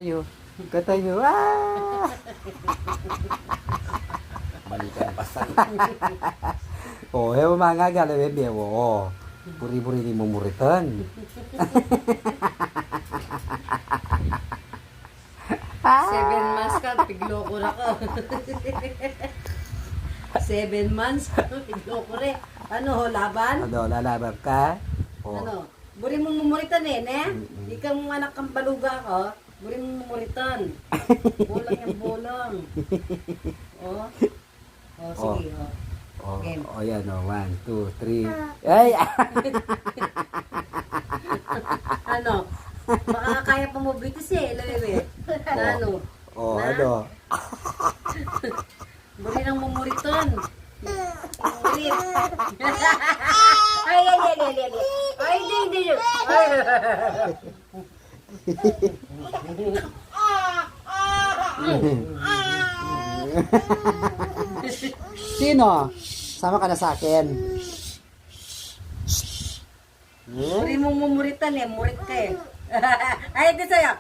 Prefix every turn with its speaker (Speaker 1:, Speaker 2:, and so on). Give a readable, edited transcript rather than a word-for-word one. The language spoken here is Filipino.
Speaker 1: Katayo. Katayo. Ah!
Speaker 2: Balikan pasang.
Speaker 1: Oh, hewa mga gala bebe. Oh, puri-puri ni mumuritan.
Speaker 3: 7 months ka, piglo ko na ko. 7 months, piglo ko rin. Ano, laban?
Speaker 1: Ano, lalaban ka? Oh.
Speaker 3: Ano? Buri mong mumuritan ne? Ikaw mong anak kang baluga ko, buri mong mumuritan. Bolang yung bolang. Oh. Oh, sige, oh.
Speaker 1: Oh,
Speaker 3: Game.
Speaker 1: oh, yan, oh. 1, 2, 3. Ay!
Speaker 3: Ano? Makakaya pa mo bitis eh, bebe. Na ano?
Speaker 1: Oh,
Speaker 3: Na?
Speaker 1: ano?
Speaker 3: Buri ng mumuritan. Murit. Ay, ay, ay, ay, ay, ay. Ay, hindi. Ay.
Speaker 1: Sino? Sama ka na sa akin.
Speaker 3: Buri mong mumuritan eh, murit ka eh. Ay, ito sa'yo.